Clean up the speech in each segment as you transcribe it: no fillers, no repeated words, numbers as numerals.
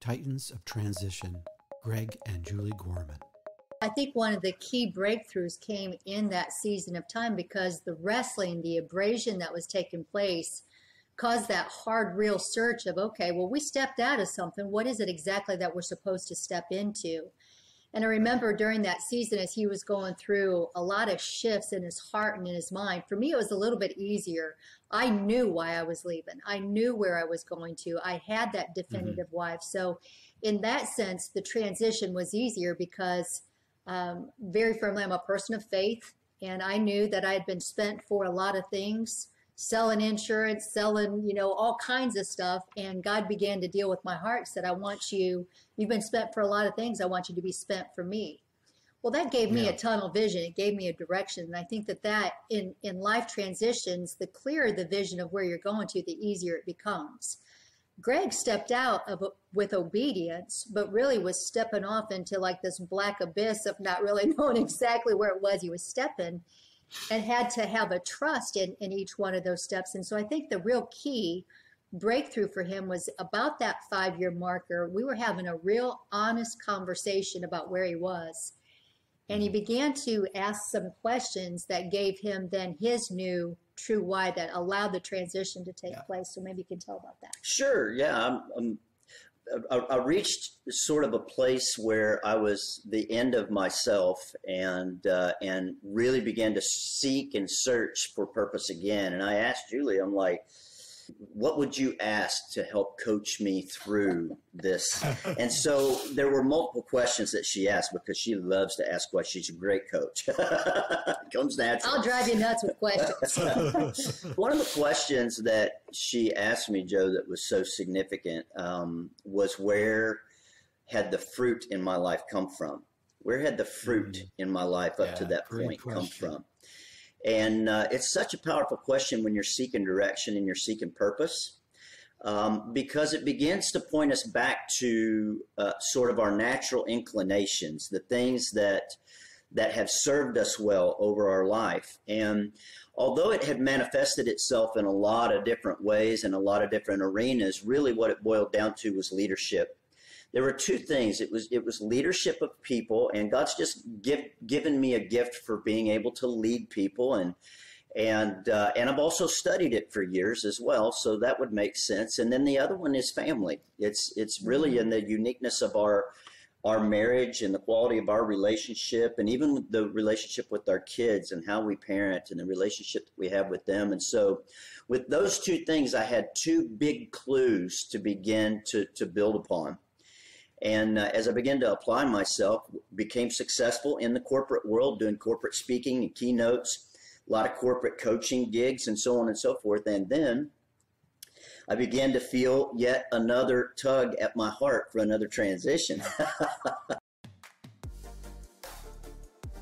Titans of Transition, Greg and Julie Gorman. I think one of the key breakthroughs came in that season of time because the wrestling, the abrasion that was taking place caused that hard, real search of, okay, well, we stepped out of something. What is it exactly that we're supposed to step into? And I remember during that season as he was going through a lot of shifts in his heart and in his mind, for me, it was a little bit easier. I knew why I was leaving. I knew where I was going to. I had that definitive why. So in that sense, the transition was easier because very firmly I'm a person of faith. And I knew that I had been spent for a lot of things, selling insurance, selling, all kinds of stuff. And God began to deal with my heart, said, I want you've been spent for a lot of things. I want you to be spent for me. Well, that gave me a tunnel vision. It gave me a direction. And I think that in life transitions, the clearer the vision of where you're going to, the easier it becomes. Greg stepped out with obedience, but really was stepping off into like this black abyss of not really knowing exactly where it was he was stepping, and had to have a trust in each one of those steps. And so I think the real key breakthrough for him was about that 5-year marker. We were having a real honest conversation about where he was. And he began to ask some questions that gave him then his new true why that allowed the transition to take place. So maybe you can tell about that. Sure. Yeah. I reached sort of a place where I was the end of myself and really began to seek and search for purpose again. And I asked Julie, I'm like, what would you ask to help coach me through this? And so there were multiple questions that she asked because she loves to ask questions. She's a great coach. It comes natural. I'll drive you nuts with questions. One of the questions that she asked me, Joe, that was so significant was where had the fruit in my life come from? Where had the fruit in my life up to that point come from? And it's such a powerful question when you're seeking direction and you're seeking purpose, because it begins to point us back to sort of our natural inclinations, the things that have served us well over our life. And although it had manifested itself in a lot of different ways and a lot of different arenas, really what it boiled down to was leadership. There were two things. It was leadership of people, and God's just given me a gift for being able to lead people, and I've also studied it for years as well, so that would make sense. And then the other one is family. It's really in the uniqueness of our marriage and the quality of our relationship, and even the relationship with our kids and how we parent and the relationship that we have with them. And so with those two things, I had two big clues to begin to build upon. And as I began to apply myself, became successful in the corporate world, doing corporate speaking and keynotes, a lot of corporate coaching gigs and so on and so forth. And then I began to feel yet another tug at my heart for another transition.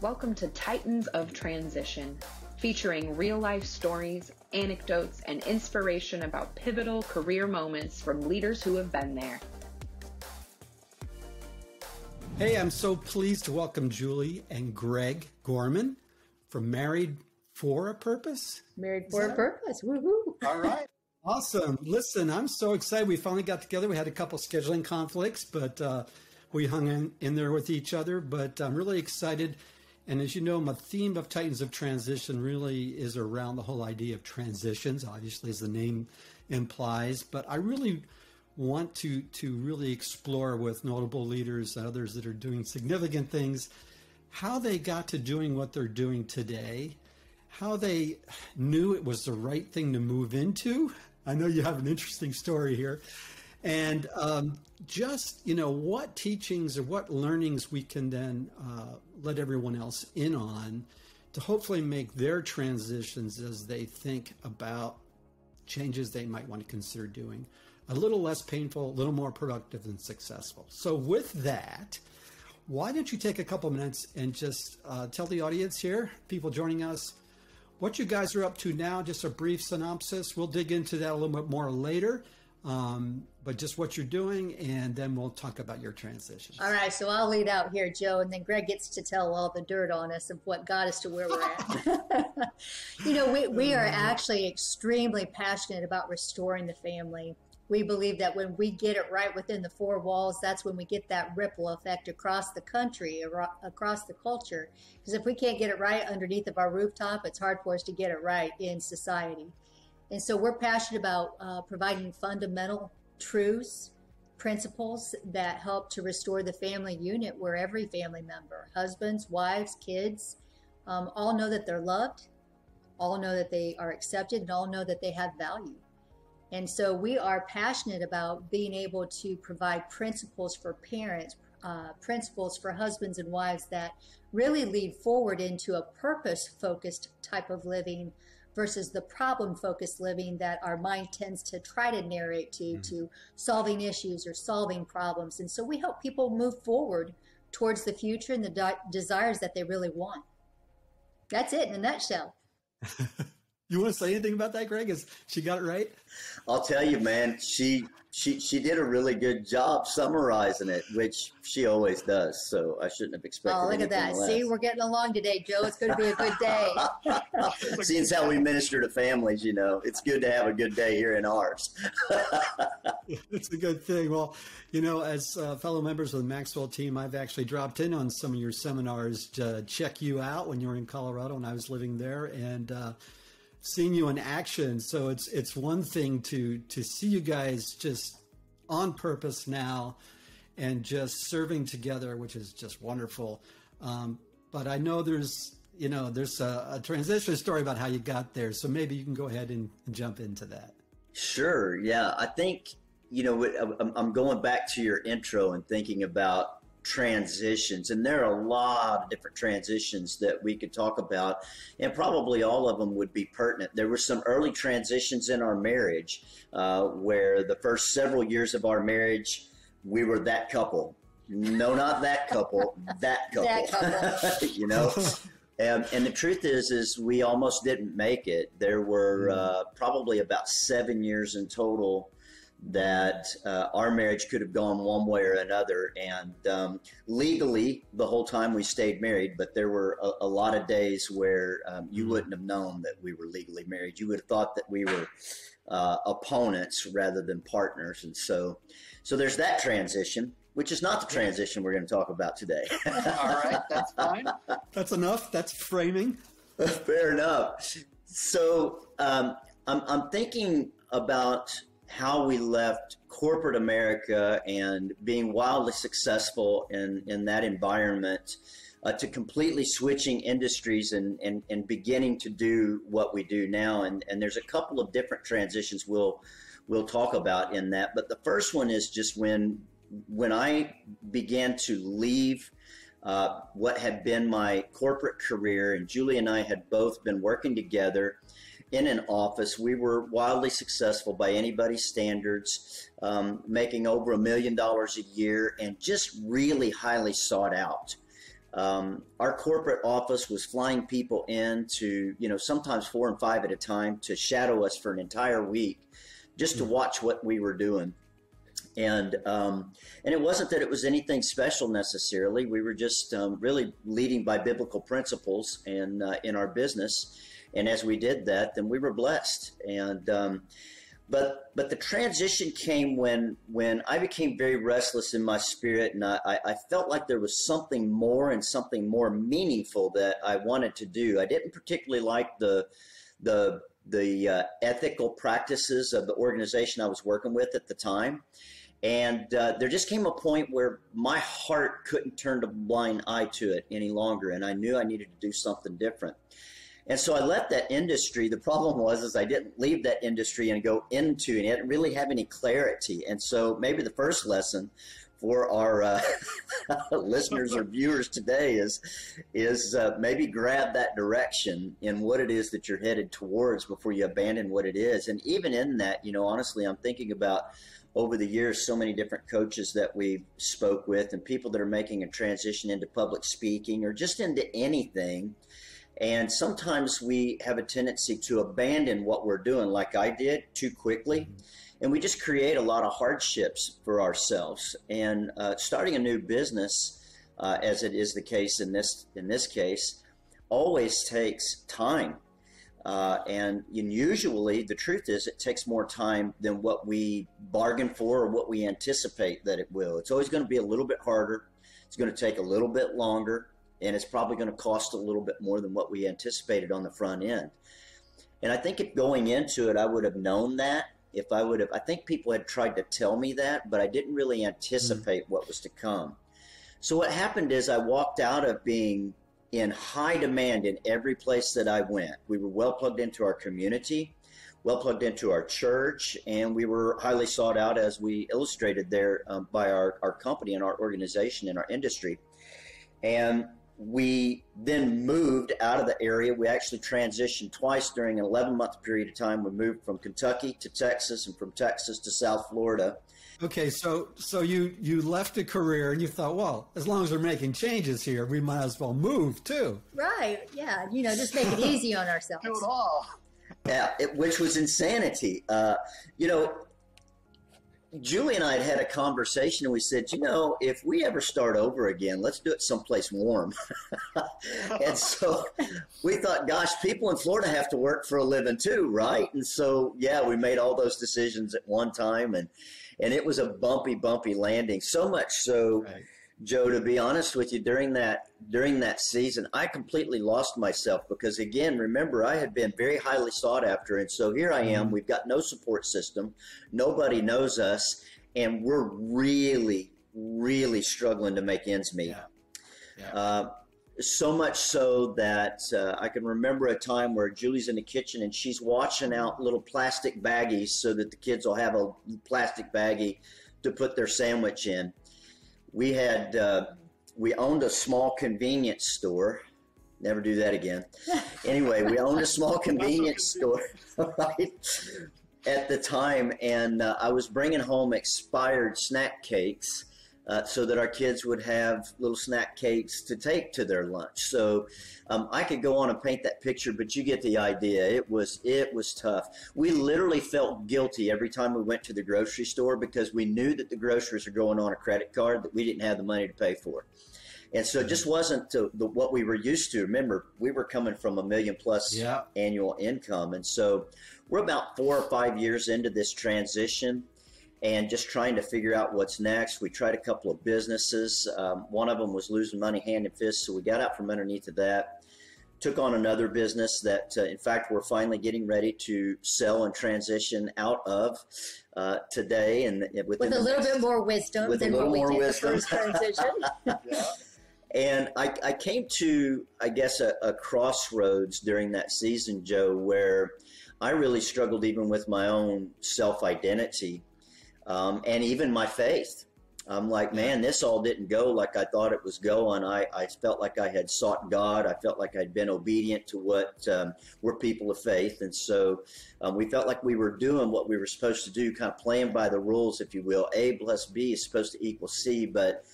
Welcome to Titans of Transition, featuring real-life stories, anecdotes, and inspiration about pivotal career moments from leaders who have been there. Hey, I'm so pleased to welcome Julie and Greg Gorman from Married for a Purpose. Married for a Purpose. Woohoo. All right. Awesome. Listen, I'm so excited. We finally got together. We had a couple scheduling conflicts, but we hung in there with each other. But I'm really excited. And as you know, my theme of Titans of Transition really is around the whole idea of transitions, obviously, as the name implies. But I really want to really explore with notable leaders and others that are doing significant things, how they got to doing what they're doing today, how they knew it was the right thing to move into. I know you have an interesting story here. And just, what teachings or what learnings we can then let everyone else in on to hopefully make their transitions as they think about changes they might want to consider doing a little less painful, a little more productive and successful. So with that, why don't you take a couple minutes and just tell the audience here, people joining us, what you guys are up to now, just a brief synopsis. We'll dig into that a little bit more later, but just what you're doing, and then we'll talk about your transitions. All right, so I'll lead out here, Joe, and then Greg gets to tell all the dirt on us of what got us to where we're at. We are actually extremely passionate about restoring the family. We believe that when we get it right within the four walls, that's when we get that ripple effect across the country, across the culture. Because if we can't get it right underneath of our rooftop, it's hard for us to get it right in society. And so we're passionate about providing fundamental truths, principles that help to restore the family unit, where every family member, husbands, wives, kids, all know that they're loved, all know that they are accepted, and all know that they have value. And so we are passionate about being able to provide principles for parents, principles for husbands and wives that really lead forward into a purpose-focused type of living versus the problem-focused living that our mind tends to try to narrate to solving issues or solving problems. And so we help people move forward towards the future and the desires that they really want. That's it in a nutshell. You want to say anything about that, Greg? Is she got it right? I'll tell you, man, she did a really good job summarizing it, which she always does. So I shouldn't have expected anything less. Oh, look at that. See, we're getting along today, Joe. It's going to be a good day. Seeing how we minister to families, you know, it's good to have a good day here in ours. It's a good thing. Well, you know, as fellow members of the Maxwell team, I've actually dropped in on some of your seminars to check you out when you were in Colorado and I was living there, and seen you in action. So it's one thing to see you guys just on purpose now and just serving together, which is just wonderful. But I know there's a transition story about how you got there. So maybe you can go ahead and jump into that. Sure. Yeah. I think, you know, I'm going back to your intro and thinking about transitions, and there are a lot of different transitions that we could talk about, and probably all of them would be pertinent. There were some early transitions in our marriage where the first several years of our marriage, we were that couple. No, not that couple, that couple. That couple. You know? And the truth is we almost didn't make it. There were probably about 7 years in total that our marriage could have gone one way or another. And legally, the whole time we stayed married, but there were a lot of days where you wouldn't have known that we were legally married. You would have thought that we were opponents rather than partners. And so there's that transition, which is not the transition we're going to talk about today. All right, that's fine. That's enough. That's framing. Fair enough. So I'm thinking about how we left corporate America and being wildly successful in that environment to completely switching industries and beginning to do what we do now. And there's a couple of different transitions we'll talk about in that. But the first one is just when I began to leave what had been my corporate career, and Julie and I had both been working together in an office. We were wildly successful by anybody's standards, making over $1 million a year and just really highly sought out. Our corporate office was flying people in to, sometimes 4 and 5 at a time to shadow us for an entire week just to watch what we were doing. And it wasn't that it was anything special necessarily. We were just really leading by biblical principles in our business. And as we did that, then we were blessed. And but the transition came when I became very restless in my spirit, and I felt like there was something more and something more meaningful that I wanted to do. I didn't particularly like the ethical practices of the organization I was working with at the time. And there just came a point where my heart couldn't turn a blind eye to it any longer, and I knew I needed to do something different. And so I left that industry. The problem was I didn't leave that industry and go into it. I didn't really have any clarity. And so maybe the first lesson for our listeners or viewers today is maybe grab that direction in what it is that you're headed towards before you abandon what it is. And even in that, honestly, I'm thinking about over the years, so many different coaches that we spoke with and people that are making a transition into public speaking or just into anything. And sometimes we have a tendency to abandon what we're doing, like I did, too quickly. And we just create a lot of hardships for ourselves. And starting a new business, as it is the case in this case, always takes time. And usually the truth is it takes more time than what we bargain for or what we anticipate that it will. It's always going to be a little bit harder. It's going to take a little bit longer, and it's probably going to cost a little bit more than what we anticipated on the front end. And I think if going into it, I would have known that. I think people had tried to tell me that, but I didn't really anticipate what was to come. So what happened is I walked out of being in high demand in every place that I went. We were well plugged into our community, well plugged into our church, and we were highly sought out, as we illustrated there, by our company and our organization and our industry. And we then moved out of the area. We actually transitioned twice during an 11-month period of time. We moved from Kentucky to Texas and from Texas to South Florida. Okay, so you left a career and you thought, well, as long as we're making changes here, we might as well move too. Right, yeah, just make it easy on ourselves. Do it all. Yeah, which was insanity. Julie and I had a conversation, and we said, if we ever start over again, let's do it someplace warm. And so we thought, gosh, people in Florida have to work for a living too, right? And so, yeah, we made all those decisions at one time, and it was a bumpy landing. So much so, right, Joe, to be honest with you, during that season, I completely lost myself because, again, remember, I had been very highly sought after. And so here I am. We've got no support system. Nobody knows us. And we're really, really struggling to make ends meet. Yeah. So much so that I can remember a time where Julie's in the kitchen and she's washing out little plastic baggies so that the kids will have a plastic baggie to put their sandwich in. We owned a small convenience store. Never do that again. Anyway, we owned a small convenience store, right, at the time, and I was bringing home expired snack cakes so that our kids would have little snack cakes to take to their lunch. So I could go on and paint that picture, but you get the idea. It was tough. We literally felt guilty every time we went to the grocery store because we knew that the groceries are going on a credit card that we didn't have the money to pay for. And so it just wasn't what we were used to. Remember, we were coming from $1 million plus annual income. And so we're about 4 or 5 years into this transition and just trying to figure out what's next. We tried a couple of businesses. One of them was losing money hand and fist, so we got out from underneath of that. Took on another business that, in fact, we're finally getting ready to sell and transition out of today. And with a little bit more wisdom than what we did the first transition. And I came to, I guess, a crossroads during that season, Joe, where I really struggled even with my own self-identity and even my faith. I'm like, man, this all didn't go like I thought it was going. I felt like I had sought God. I felt like I'd been obedient to what we're people of faith. And so we felt like we were doing what we were supposed to do, kind of playing by the rules, if you will. A plus B is supposed to equal C, but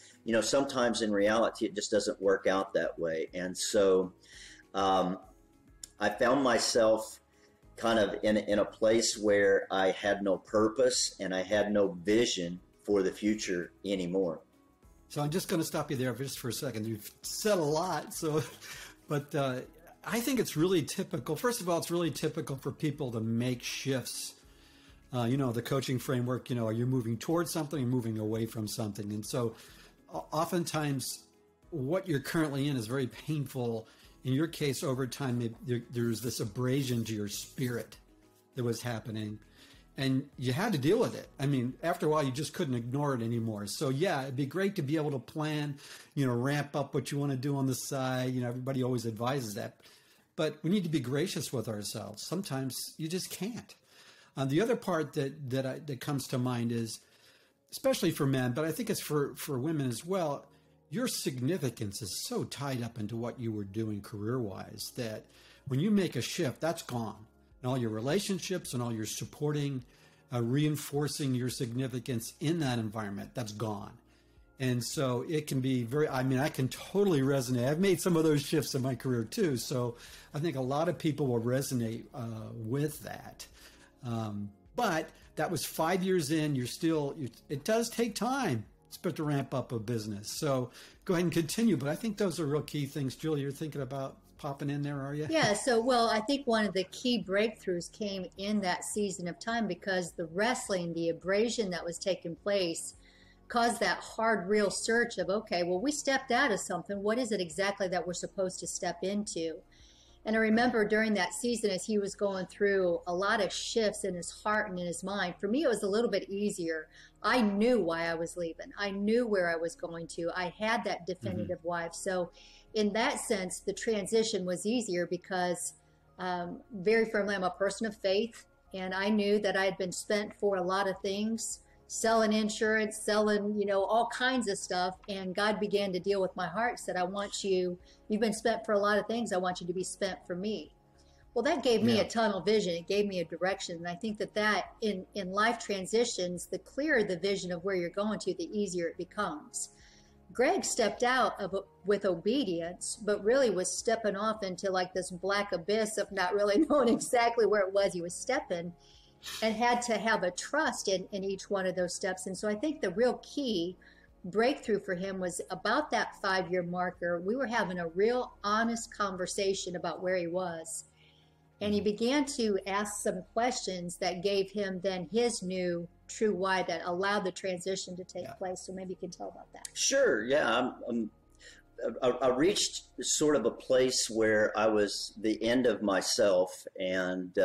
sometimes in reality, it just doesn't work out that way. And so I found myself kind of in a place where I had no purpose and I had no vision for the future anymore. So I'm just going to stop you there just for a second. You've said a lot, but I think it's really typical. First of all, it's really typical for people to make shifts. The coaching framework, are you moving towards something or moving away from something? And so oftentimes what you're currently in is very painful. In your case, over time, there's this abrasion to your spirit that was happening. And you had to deal with it. I mean, after a while, you just couldn't ignore it anymore. So, yeah, it'd be great to be able to plan, ramp up what you want to do on the side. Everybody always advises that. But we need to be gracious with ourselves. Sometimes you just can't. The other part that comes to mind is, especially for men, but I think it's for women as well, your significance is so tied up into what you were doing career-wise that when you make a shift, that's gone. And all your relationships and all your supporting, reinforcing your significance in that environment, that's gone. And so it can be I can totally resonate. I've made some of those shifts in my career too. So I think a lot of people will resonate with that. But that was 5 years in. It does take time to ramp up a business. So go ahead and continue. But I think those are real key things, Julie, you're thinking about. popping in there, are you? Yeah, so, well, I think one of the key breakthroughs came in that season of time because the wrestling, the abrasion that was taking place, caused that hard, real search of, okay, well, we stepped out of something. What is it exactly that we're supposed to step into? And I remember during that season, as he was going through a lot of shifts in his heart and in his mind, for me, it was a little bit easier. I knew why I was leaving. I knew where I was going to. I had that definitive why. So in that sense, the transition was easier because very firmly I'm a person of faith. And I knew that I had been spent for a lot of things, selling insurance, selling, all kinds of stuff. And God began to deal with my heart, said, I want you, you've been spent for a lot of things. I want you to be spent for me. Well, that gave me a tunnel vision. It gave me a direction. And I think that in life transitions, the clearer the vision of where you're going to, the easier it becomes. Greg stepped out with obedience, but really was stepping off into like this black abyss of not really knowing exactly where it was he was stepping, and had to have a trust in each one of those steps. And so I think the real key breakthrough for him was about that 5-year marker. We were having a real honest conversation about where he was. And he began to ask some questions that gave him then his new true why that allowed the transition to take place. So maybe you can tell about that. Sure. Yeah. I reached sort of a place where I was the end of myself and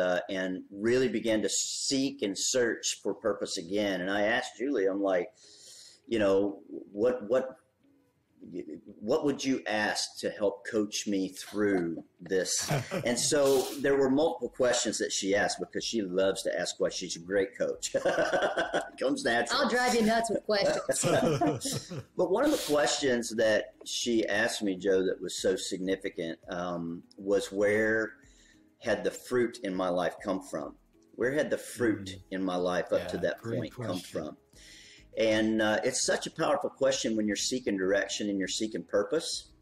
really began to seek and search for purpose again. And I asked Julie, I'm like, what would you ask to help coach me through this? And so there were multiple questions that she asked because she loves to ask questions. She's a great coach. Comes natural. I'll drive you nuts with questions. But one of the questions that she asked me, Joe, that was so significant was where had the fruit in my life come from? Where had the fruit in my life up to that point come from? And it's such a powerful question when you're seeking direction and you're seeking purpose,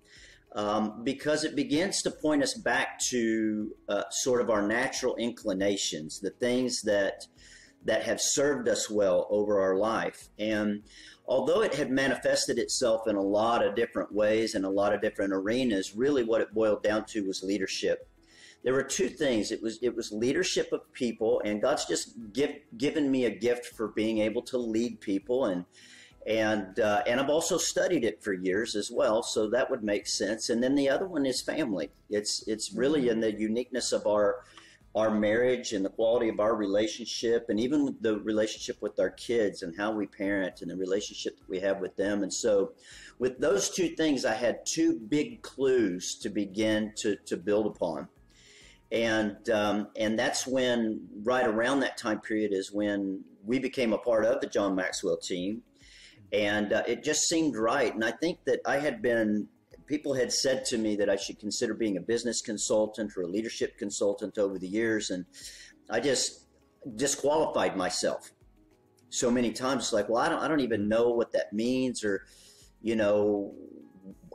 because it begins to point us back to sort of our natural inclinations, the things that have served us well over our life. And although it had manifested itself in a lot of different ways and a lot of different arenas, really what it boiled down to was leadership. There were two things. It was leadership of people, and God's just given me a gift for being able to lead people, and I've also studied it for years as well, so that would make sense. And then the other one is family. It's really in the uniqueness of our marriage and the quality of our relationship, and even the relationship with our kids and how we parent and the relationship that we have with them. And so with those two things, I had two big clues to begin to build upon. And that's when, right around that time period, is when we became a part of the John Maxwell team. And it just seemed right. And I think that people had said to me that I should consider being a business consultant or a leadership consultant over the years. And I just disqualified myself so many times. It's like, well, I don't even know what that means, or,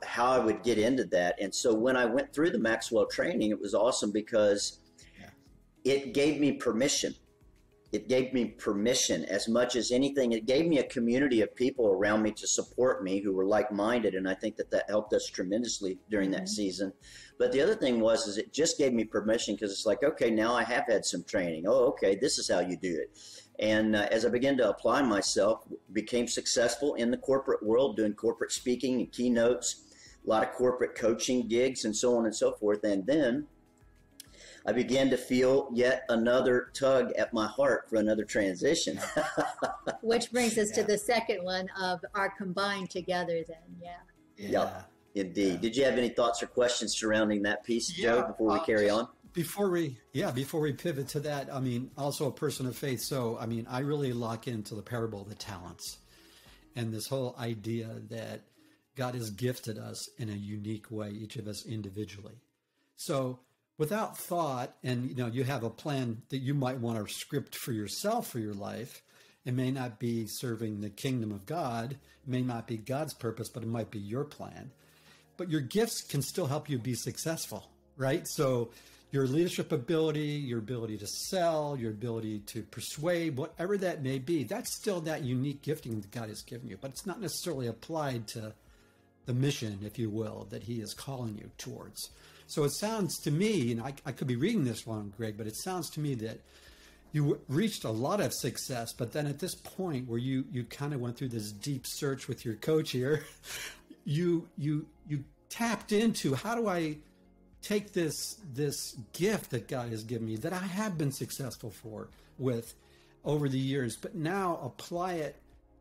how I would get into that. And so when I went through the Maxwell training, it was awesome because it gave me permission. It gave me permission as much as anything. It gave me a community of people around me to support me who were like-minded. And I think that helped us tremendously during that season. But the other thing is it just gave me permission because it's like, okay, now I have had some training. Oh, okay, this is how you do it. And as I began to apply myself, became successful in the corporate world, doing corporate speaking and keynotes, a lot of corporate coaching gigs and so on and so forth. And then I began to feel yet another tug at my heart for another transition. Which brings us to the second one of our combined together then. Yeah, indeed. Yeah. Did you have any thoughts or questions surrounding that piece, Joe, before we carry on? Before we pivot to that, also a person of faith. So, I really lock into the parable of the talents and this whole idea that God has gifted us in a unique way, each of us individually. So without thought, and you have a plan that you might want to script for yourself for your life, it may not be serving the kingdom of God, it may not be God's purpose, but it might be your plan. But your gifts can still help you be successful, right? So your leadership ability, your ability to sell, your ability to persuade, whatever that may be, that's still that unique gifting that God has given you, but it's not necessarily applied to the mission, if you will, that he is calling you towards. So it sounds to me, and I could be reading this wrong, Greg, but it sounds to me that you reached a lot of success, but then at this point where you kind of went through this deep search with your coach here, you tapped into, how do I take this gift that God has given me, that I have been successful with over the years, but now apply it.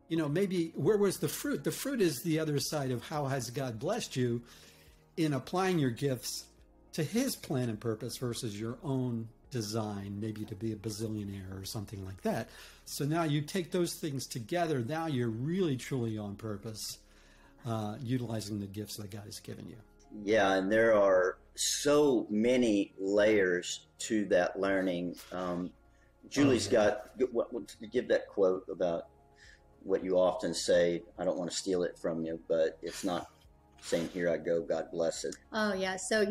Maybe where was the fruit? The fruit is the other side of how has God blessed you in applying your gifts to his plan and purpose versus your own design, maybe to be a bazillionaire or something like that. So now you take those things together. Now you're really, truly on purpose, utilizing the gifts that God has given you. Yeah, and there are so many layers to that learning. Julie's got, to give that quote about what you often say, I don't want to steal it from you, but it's not saying, here I go, God bless it. Oh, yeah. So,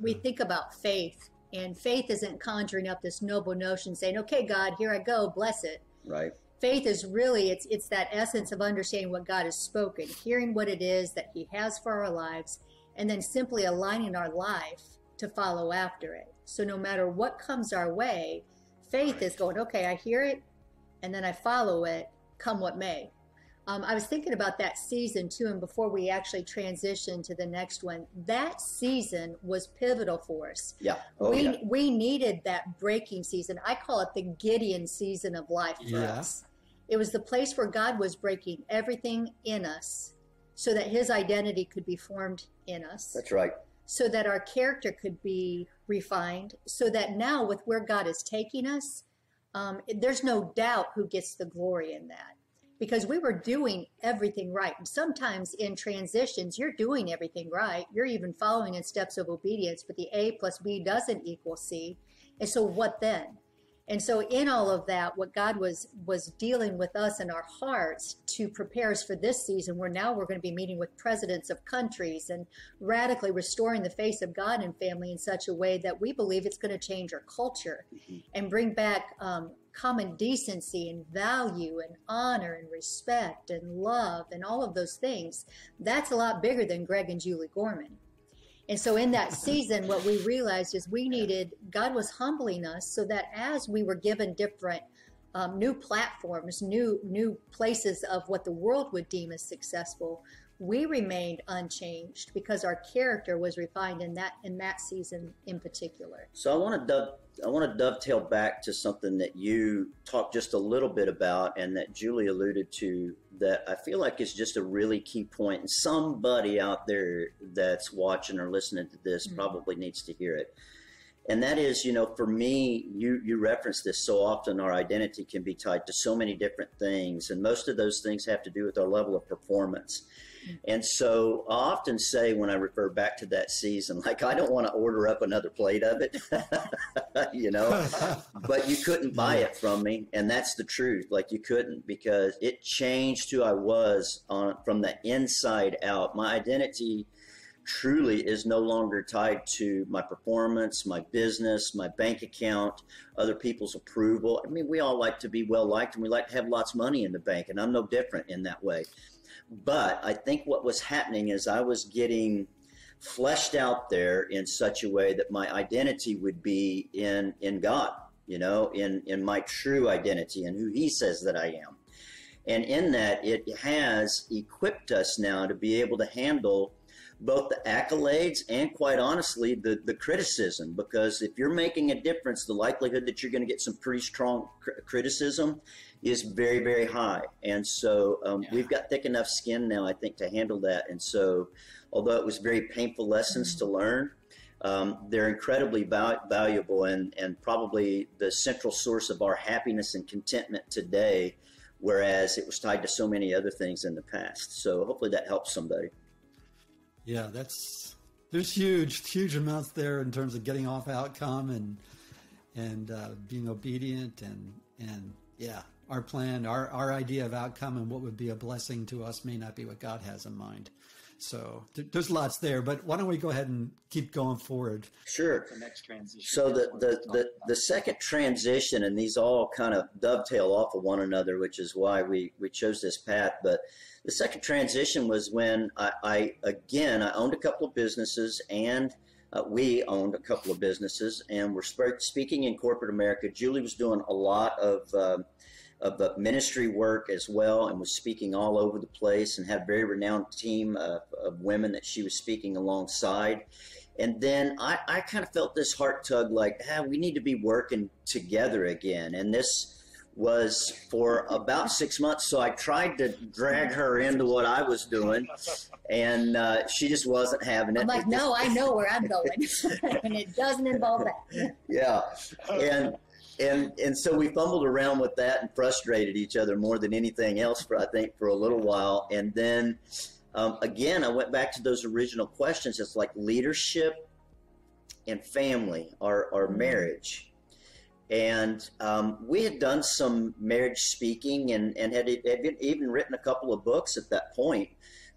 we think about faith, and faith isn't conjuring up this noble notion saying, okay, God, here I go, bless it. Right. Faith is really, it's that essence of understanding what God has spoken, hearing what it is that he has for our lives, and then simply aligning our life to follow after it. So no matter what comes our way, faith is going, okay, I hear it, and then I follow it, come what may. I was thinking about that season too, and before we actually transition to the next one, that season was pivotal for us. Yeah. We needed that breaking season. I call it the Gideon season of life for us. It was the place where God was breaking everything in us so that his identity could be formed in us. That's right. So that our character could be refined, so that now with where God is taking us, there's no doubt who gets the glory in that. Because we were doing everything right. And sometimes in transitions, you're doing everything right. You're even following in steps of obedience, but the A plus B doesn't equal C. And so what then? And so in all of that, what God was dealing with us in our hearts to prepare us for this season, where now we're going to be meeting with presidents of countries and radically restoring the face of God in family in such a way that we believe it's going to change our culture and bring back common decency and value and honor and respect and love and all of those things. That's a lot bigger than Greg and Julie Gorman. And so in that season, what we realized is God was humbling us so that as we were given different new platforms, new places of what the world would deem as successful, we remained unchanged because our character was refined in that season in particular. So I want to dovetail back to something that you talked just a little bit about and that Julie alluded to, that I feel like is just a really key point, and somebody out there that's watching or listening to this probably needs to hear it. And that is, for me, you reference this so often, our identity can be tied to so many different things, and most of those things have to do with our level of performance. And so I often say when I refer back to that season, like, I don't want to order up another plate of it, but you couldn't buy it from me. And that's the truth. Like, you couldn't, because it changed who I was from the inside out. My identity truly is no longer tied to my performance, my business, my bank account, other people's approval. I mean, we all like to be well liked, and we like to have lots of money in the bank, and I'm no different in that way. But I think what was happening is I was getting fleshed out there in such a way that my identity would be in God, in my true identity and who he says that I am. And in that, it has equipped us now to be able to handle both the accolades and, quite honestly, the criticism. Because if you're making a difference, the likelihood that you're going to get some pretty strong criticism is very, very high. And so we've got thick enough skin now, I think, to handle that. And so although it was very painful lessons to learn, they're incredibly valuable and probably the central source of our happiness and contentment today, whereas it was tied to so many other things in the past. So hopefully that helps somebody. Yeah, there's huge amounts there in terms of getting off outcome and being obedient and yeah, our plan, our idea of outcome and what would be a blessing to us may not be what God has in mind. So there's lots there, but why don't we go ahead and keep going forward? Sure. The next transition. So the second transition, and these all kind of dovetail off of one another, which is why we chose this path. But the second transition was when I owned a couple of businesses and we owned a couple of businesses and were speaking in corporate America. Julie was doing a lot of the ministry work as well, and was speaking all over the place, and had a very renowned team of women that she was speaking alongside. And then I kind of felt this heart tug, like, we need to be working together again. And this was for about 6 months. So I tried to drag her into what I was doing, and she just wasn't having it. I'm like, no, I know where I'm going. And it doesn't involve that. Yeah. And so we fumbled around with that and frustrated each other more than anything else I think for a little while. And then again, I went back to those original questions. It's like leadership and family, our marriage. And we had done some marriage speaking and had even written a couple of books at that point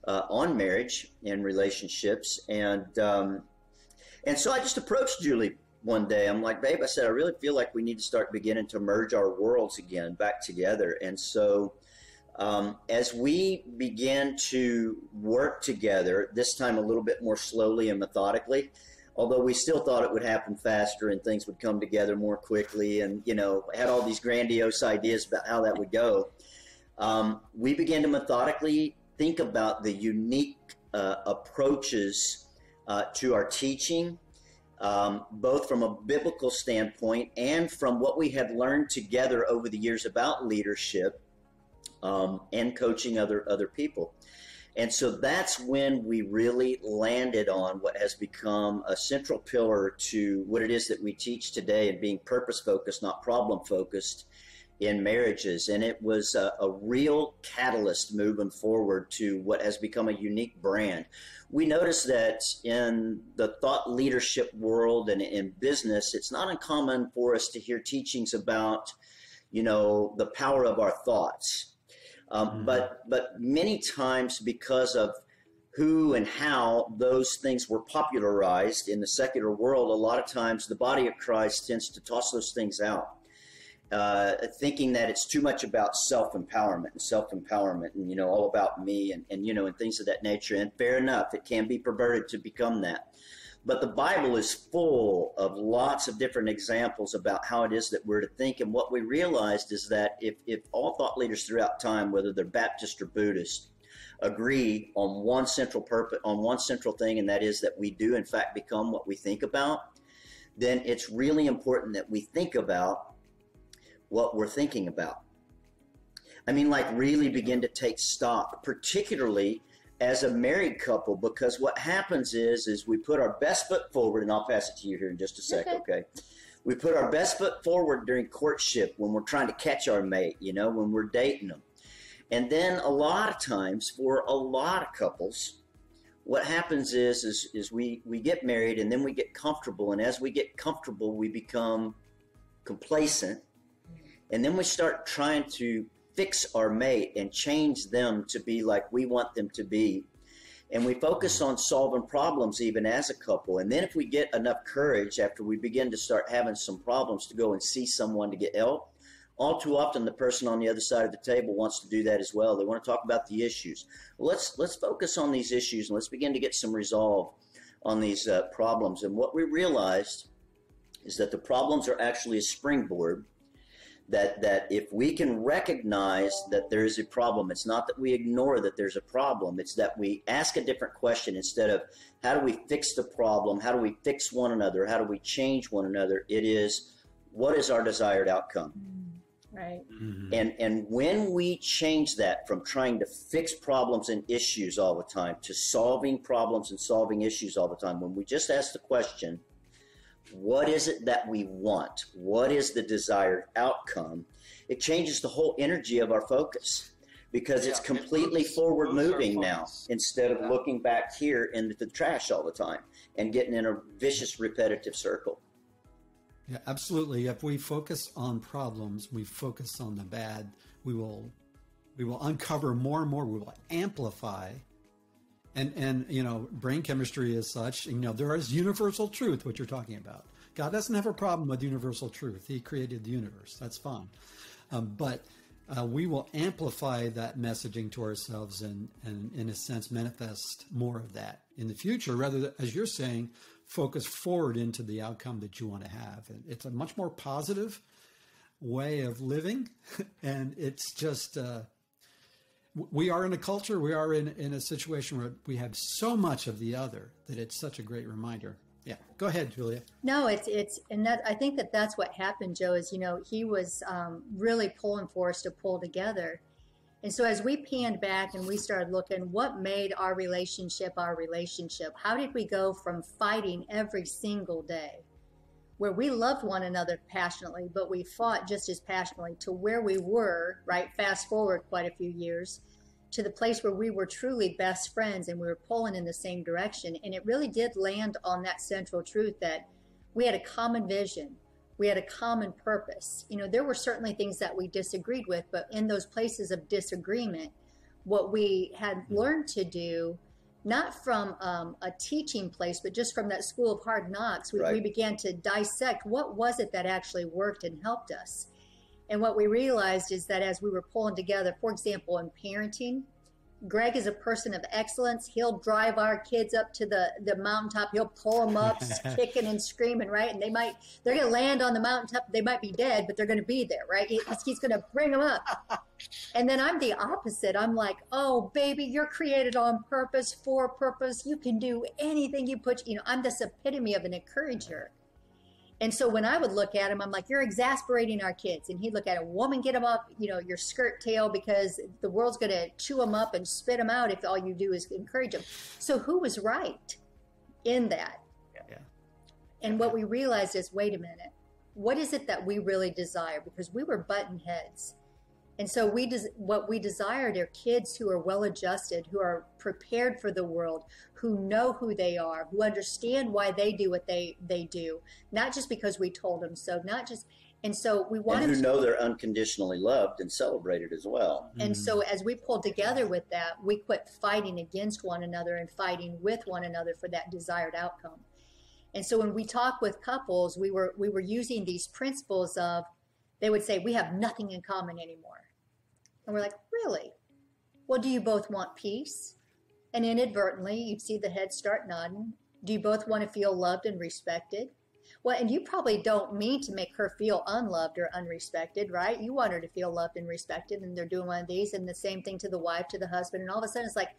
on marriage and relationships. And so I just approached Julie one day. I'm like, babe, I said, I really feel like we need to start beginning to merge our worlds again back together. And so as we began to work together, this time a little bit more slowly and methodically, although we still thought it would happen faster and things would come together more quickly, and, you know, had all these grandiose ideas about how that would go, we began to methodically think about the unique approaches to our teaching, both from a biblical standpoint and from what we had learned together over the years about leadership and coaching other people. And so that's when we really landed on what has become a central pillar to what it is that we teach today, and being purpose-focused, not problem-focused in marriages. And it was a real catalyst moving forward to what has become a unique brand. We noticed that in the thought leadership world and in business, it's not uncommon for us to hear teachings about, you know, the power of our thoughts. But many times, because of who and how those things were popularized in the secular world, a lot of times the body of Christ tends to toss those things out, thinking that it's too much about self-empowerment and, you know, all about me and you know, and things of that nature. And fair enough, it can be perverted to become that. But the Bible is full of lots of different examples about how it is that we're to think. And what we realized is that if all thought leaders throughout time, whether they're Baptist or Buddhist, agree on one central purpose, on one central thing, and that is that we do in fact become what we think about, then it's really important that we think about what we're thinking about. I mean, like, really begin to take stock, particularly as a married couple, because what happens is we put our best foot forward, and I'll pass it to you here in just a sec, okay? We put our best foot forward during courtship, when we're trying to catch our mate, you know, when we're dating them. And then a lot of times, for a lot of couples, what happens is we get married, and then we get comfortable, and as we get comfortable, we become complacent, and then we start trying to fix our mate and change them to be like we want them to be. And we focus on solving problems even as a couple. And then if we get enough courage after we begin to start having some problems to go and see someone to get help, all too often the person on the other side of the table wants to do that as well. They want to talk about the issues. Let's focus on these issues, and let's begin to get some resolve on these problems. And what we realized is that the problems are actually a springboard. That if we can recognize that there is a problem, it's not that we ignore that there's a problem, it's that we ask a different question. Instead of how do we fix the problem, how do we fix one another, how do we change one another, it is, what is our desired outcome? Right. Mm-hmm. And when we change that from trying to fix problems and issues all the time to solving problems and solving issues all the time, when we just ask the question, what is it that we want? What is the desired outcome? It changes the whole energy of our focus, because it's completely forward moving now, instead of looking back here into the trash all the time and getting in a vicious, repetitive circle. Yeah, absolutely. If we focus on problems, we focus on the bad, we will uncover more and more, we will amplify. And you know, brain chemistry is such, you know, there is universal truth, what you're talking about. God doesn't have a problem with universal truth. He created the universe. That's fine. But we will amplify that messaging to ourselves and in a sense, manifest more of that in the future, rather than, as you're saying, focus forward into the outcome that you want to have. And it's a much more positive way of living. And it's just, we are in a culture, we are in a situation where we have so much of the other that it's such a great reminder. Yeah, go ahead, Julia. No, and that, I think that's what happened, Joe, is, he was really pulling for us to pull together. And so as we panned back and we started looking, what made our relationship? How did we go from fighting every single day, where we loved one another passionately, but we fought just as passionately, to where we were, right? Fast forward quite a few years, to the place where we were truly best friends and we were pulling in the same direction. And it really did land on that central truth that we had a common vision. We had a common purpose. There were certainly things that we disagreed with, but in those places of disagreement, what we had learned to do, not from a teaching place, but just from that school of hard knocks, we began to dissect what was it that actually worked and helped us. And what we realized is that as we were pulling together, for example, in parenting, Greg is a person of excellence. He'll drive our kids up to the mountaintop. He'll pull them up, kicking and screaming, right? And they're going to land on the mountaintop. They might be dead, but they're going to be there, right? He's going to bring them up. And then I'm the opposite. I'm like, oh, baby, you're created on purpose, for purpose. You can do anything you put, I'm this epitome of an encourager. And so when I would look at him, I'm like, you're exasperating our kids. And he'd look at a woman, get them up, your skirt tail, because the world's going to chew them up and spit them out if all you do is encourage them. So who was right in that? Yeah. And what we realized is, wait a minute, what is it that we really desire? Because we were button heads. And so what we desired are kids who are well-adjusted, who are prepared for the world, who know who they are, who understand why they do what they do, not just because we told them so, and so we wanted and who know they're unconditionally loved and celebrated as well. And so as we pulled together with that, we quit fighting against one another and fighting with one another for that desired outcome. And so when we talk with couples, we were using these principles of, they would say, we have nothing in common anymore. And we're like, really? Well, do you both want peace? And inadvertently, you'd see the head start nodding. Do you both want to feel loved and respected? Well, and you probably don't mean to make her feel unloved or unrespected, right? You want her to feel loved and respected, and they're doing one of these, and the same thing to the wife, to the husband, and all of a sudden it's like,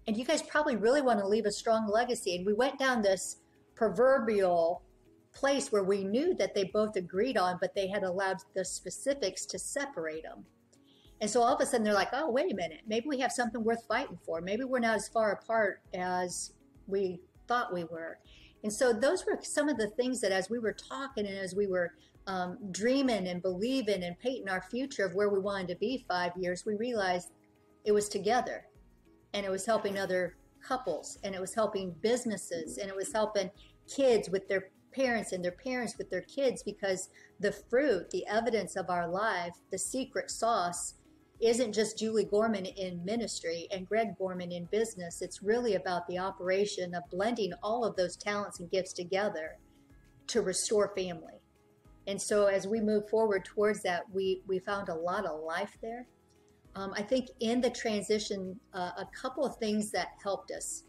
and you guys probably really want to leave a strong legacy. And we went down this proverbial place where we knew that they both agreed on, but they had allowed the specifics to separate them. And so all of a sudden they're like, oh, wait a minute, maybe we have something worth fighting for. Maybe we're not as far apart as we thought we were. And so those were some of the things that as we were talking and as we were dreaming and believing and painting our future of where we wanted to be 5 years, we realized it was together, and it was helping other couples, and it was helping businesses, and it was helping kids with their parents and their parents with their kids, because the fruit, the evidence of our life, the secret sauce isn't just Julie Gorman in ministry and Greg Gorman in business. It's really about the operation of blending all of those talents and gifts together to restore family. And so as we move forward towards that, we found a lot of life there. I think in the transition, a couple of things that helped us,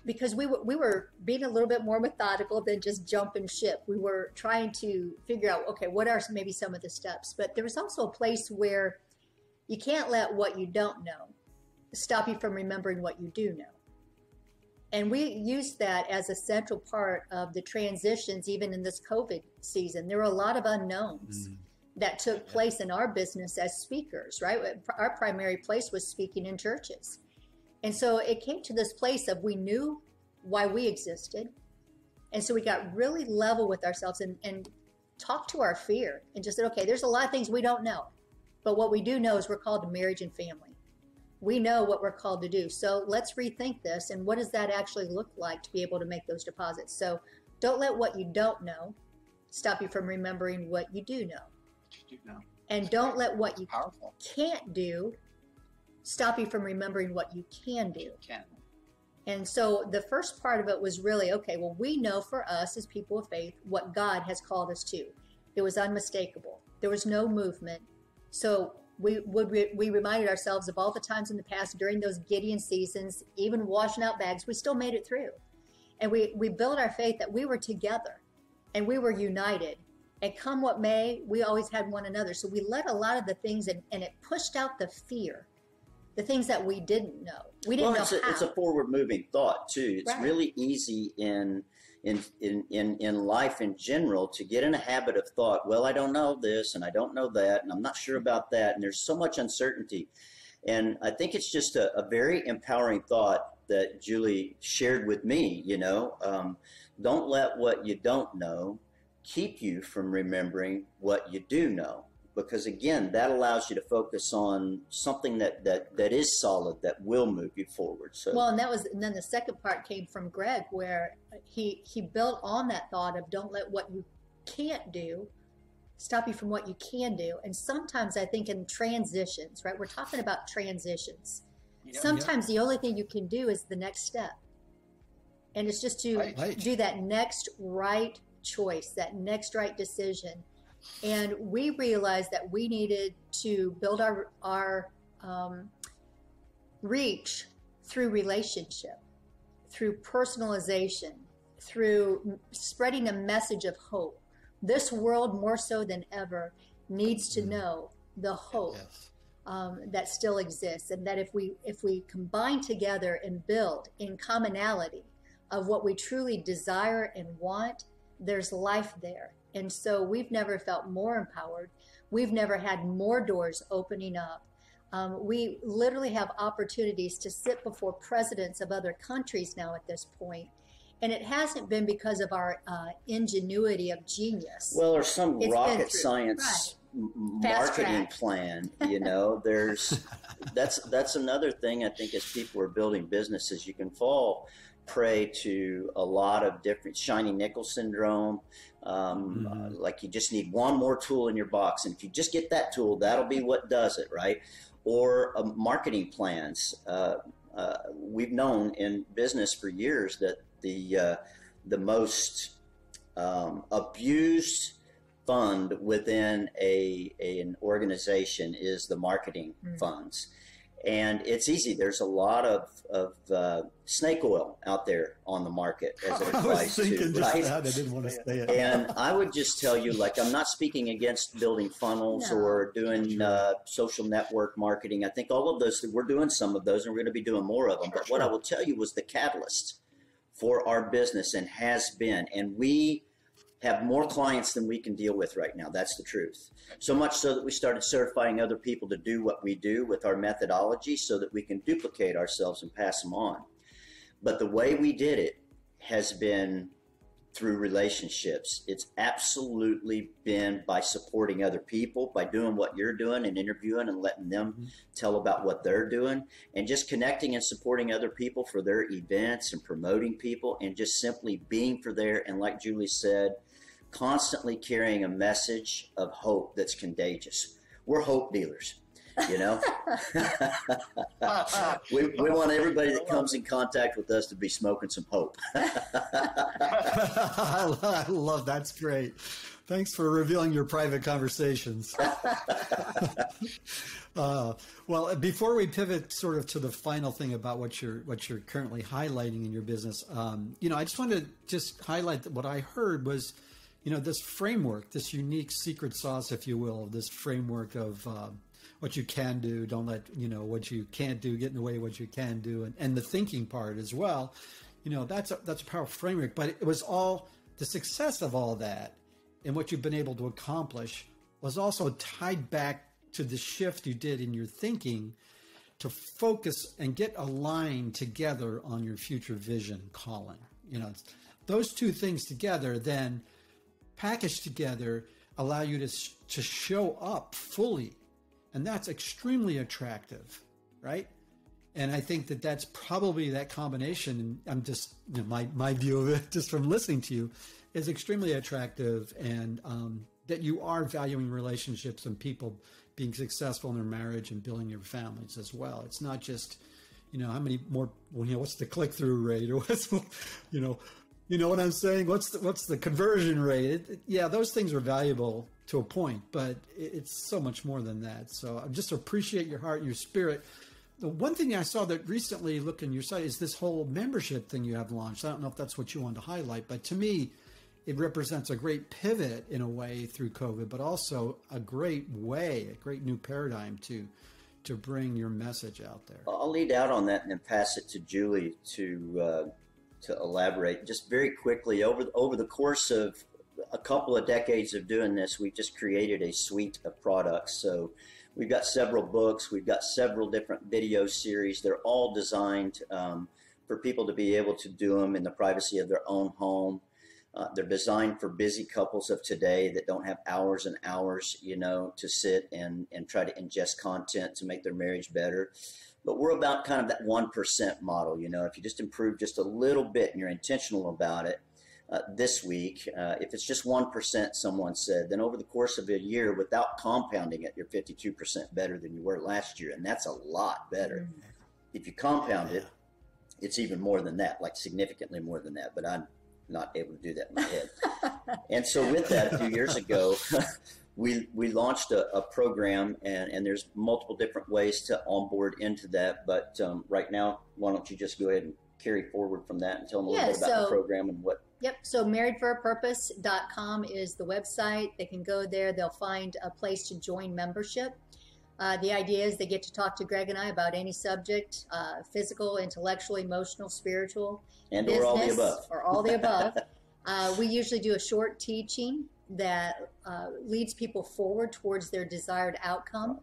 because we were being a little bit more methodical than just jumping ship. We were trying to figure out, okay, what are maybe some of the steps? But there was also a place where you can't let what you don't know stop you from remembering what you do know. And we used that as a central part of the transitions, even in this COVID season. There were a lot of unknowns that took place in our business as speakers, right? Our primary place was speaking in churches. And so it came to this place of we knew why we existed. And so we got really level with ourselves and talked to our fear and just said, okay, there's a lot of things we don't know. But what we do know is we're called to marriage and family. We know what we're called to do. So let's rethink this. And what does that actually look like to be able to make those deposits? So don't let what you don't know stop you from remembering what you do know. And don't let what you can't do stop you from remembering what you can do. And so the first part of it was really, okay, well, we know for us as people of faith what God has called us to. It was unmistakable. There was no movement. So we reminded ourselves of all the times in the past during those Gideon seasons, even washing out bags, we still made it through. And we built our faith that we were together and we were united. And come what may, we always had one another. So we let a lot of the things, and it pushed out the fear, the things that we didn't know. We didn't know how. It's a forward-moving thought, too. It's really easy in life in general to get in a habit of thought, well, I don't know this, and I don't know that, and I'm not sure about that, and there's so much uncertainty. And I think it's just a very empowering thought that Julie shared with me, don't let what you don't know keep you from remembering what you do know. Because again, that allows you to focus on something that is solid, that will move you forward. So well, and then the second part came from Greg, where he built on that thought of don't let what you can't do stop you from what you can do. And sometimes I think in transitions, right? We're talking about transitions. Sometimes the only thing you can do is the next step. And it's just to do that next right choice, that next right decision. And we realized that we needed to build our reach through relationship, through personalization, through spreading a message of hope. This world, more so than ever, needs to know the hope that still exists, and that if we combine together and build in commonality of what we truly desire and want, there's life there. And so we've never felt more empowered. We've never had more doors opening up. We literally have opportunities to sit before presidents of other countries now at this point. And it hasn't been because of our ingenuity of genius. Well, or some rocket science marketing plan, that's another thing I think as people are building businesses, you can fall prey to a lot of different shiny nickel syndrome. Like you just need one more tool in your box. And if you just get that tool, that'll be what does it, right? Or marketing plans. We've known in business for years that the most abused fund within an organization is the marketing funds. And it's easy. There's a lot of snake oil out there on the market as it applies to, right? I didn't want to say it. And I would just tell you, I'm not speaking against building funnels or doing social network marketing. I think all of those, we're doing some of those, and we're going to be doing more of them. But what I will tell you was the catalyst for our business and has been, and we have more clients than we can deal with right now. That's the truth. So much so that we started certifying other people to do what we do with our methodology so that we can duplicate ourselves and pass them on. But the way we did it has been through relationships. It's absolutely been by supporting other people, by doing what you're doing and interviewing and letting them tell about what they're doing, and just connecting and supporting other people for their events and promoting people and just simply being for there. And like Julie said, constantly carrying a message of hope that's contagious. We're hope dealers. We want everybody that comes in contact with us to be smoking some hope. I love that's great. Thanks for revealing your private conversations. Well, before we pivot sort of to the final thing about what you're currently highlighting in your business, I just wanted to just highlight that what I heard was, this framework, this unique secret sauce, if you will, this framework of what you can do, don't let, what you can't do get in the way of what you can do, and the thinking part as well. That's a powerful framework, but it was all the success of all that and what you've been able to accomplish was also tied back to the shift you did in your thinking to focus and get aligned together on your future vision calling. Those two things together then packaged together allow you to show up fully. And that's extremely attractive, right? And I think that that's probably that combination. And I'm just, my view of it, just from listening to you, is extremely attractive. And that you are valuing relationships and people being successful in their marriage and building your families as well. It's not just, how many more, what's the click-through rate, or what's, what I'm saying? What's the conversion rate? Yeah, those things are valuable to a point, but it's so much more than that. So I just appreciate your heart and your spirit. The one thing I saw that recently, looking your site, is this whole membership thing you have launched. I don't know if that's what you wanted to highlight, but to me, it represents a great pivot in a way through COVID, but also a great way, a great new paradigm to bring your message out there. I'll lead out on that and then pass it to Julie to elaborate. Just very quickly, over the course of a couple of decades of doing this, we've just created a suite of products. So we've got several books, we've got several different video series. They're all designed for people to be able to do them in the privacy of their own home. They're designed for busy couples of today that don't have hours and hours, to sit and try to ingest content to make their marriage better. But we're about kind of that 1% model. If you just improve just a little bit and you're intentional about it, this week, if it's just 1%, someone said, then over the course of a year, without compounding it, you're 52% better than you were last year. And that's a lot better. If you compound it, it's even more than that, like significantly more than that. But I'm not able to do that in my head. And so with that, a few years ago, we launched a program, and there's multiple different ways to onboard into that. But right now, why don't you just go ahead and carry forward from that and tell them a little bit about the program and what. Yep. So marriedforapurpose.com is the website. They can go there. They'll find a place to join membership. The idea is they get to talk to Greg and I about any subject, physical, intellectual, emotional, spiritual, and business, or all the above. Or all the above. We usually do a short teaching that leads people forward towards their desired outcome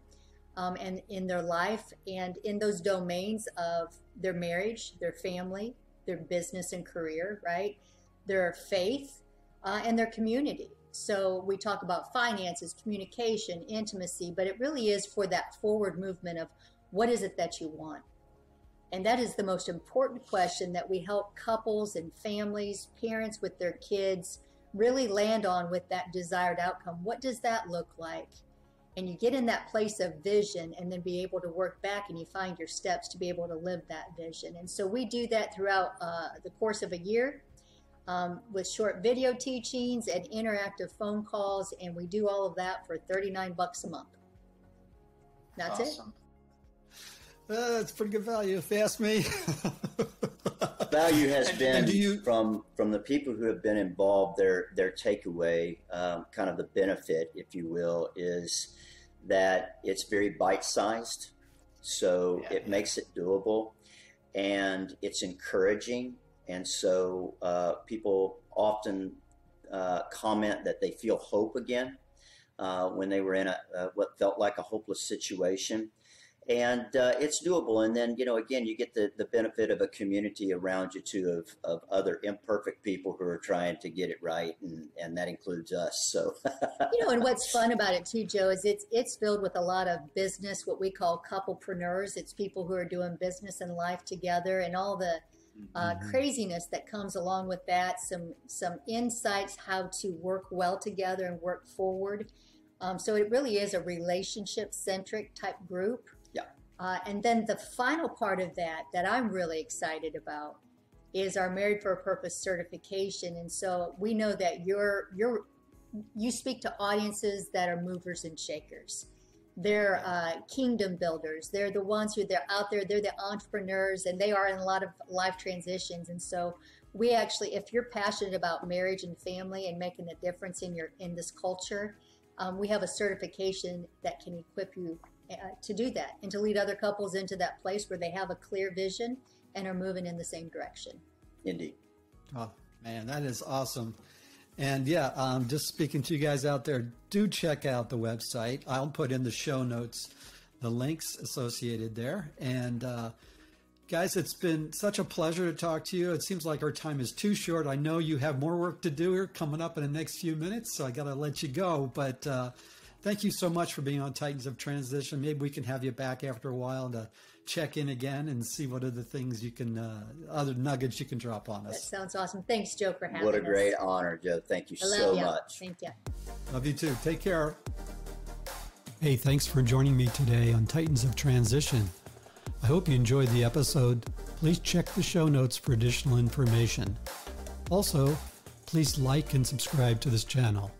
and in their life and in those domains of their marriage, their family, their business and career, right? Their faith, and their community. So we talk about finances, communication, intimacy, but it really is for that forward movement of what is it that you want? And that is the most important question that we help couples and families, parents with their kids really land on with that desired outcome. What does that look like? And you get in that place of vision and then be able to work back and you find your steps to be able to live that vision. And so we do that throughout the course of a year. With short video teachings and interactive phone calls, and we do all of that for $39 a month. That's awesome. That's pretty good value, if you ask me. Value has been from the people who have been involved. Their takeaway, kind of the benefit, if you will, is that it's very bite-sized, so it makes it doable, and it's encouraging. And so people often comment that they feel hope again when they were in what felt like a hopeless situation. And it's doable. And then, again, you get the benefit of a community around you, too, of other imperfect people who are trying to get it right. And that includes us. So, and what's fun about it, too, Joe, is it's filled with a lot of business, what we call couplepreneurs. It's people who are doing business and life together and all the craziness that comes along with that, some insights how to work well together and work forward. So it really is a relationship-centric type group. Yeah. And then the final part of that I'm really excited about is our Married for a Purpose certification. And so we know that you speak to audiences that are movers and shakers. They're kingdom builders. They're the ones they're out there. They're the entrepreneurs, and they are in a lot of life transitions. And so we actually, if you're passionate about marriage and family and making a difference in this culture, we have a certification that can equip you to do that and to lead other couples into that place where they have a clear vision and are moving in the same direction. Indeed. Oh, man, that is awesome. And just speaking to you guys out there, do check out the website. I'll put in the show notes the links associated there. And guys, it's been such a pleasure to talk to you. It seems like our time is too short. I know you have more work to do here coming up in the next few minutes, so I got to let you go. But thank you so much for being on Titans of Transition. Maybe we can have you back after a while to check in again and see what other things you can, other nuggets you can drop on us. That sounds awesome. Thanks, Joe, for having us. What a great honor, Joe. Thank you so much. Thank you. Love you too. Take care. Hey, thanks for joining me today on Titans of Transition. I hope you enjoyed the episode. Please check the show notes for additional information. Also, please like and subscribe to this channel.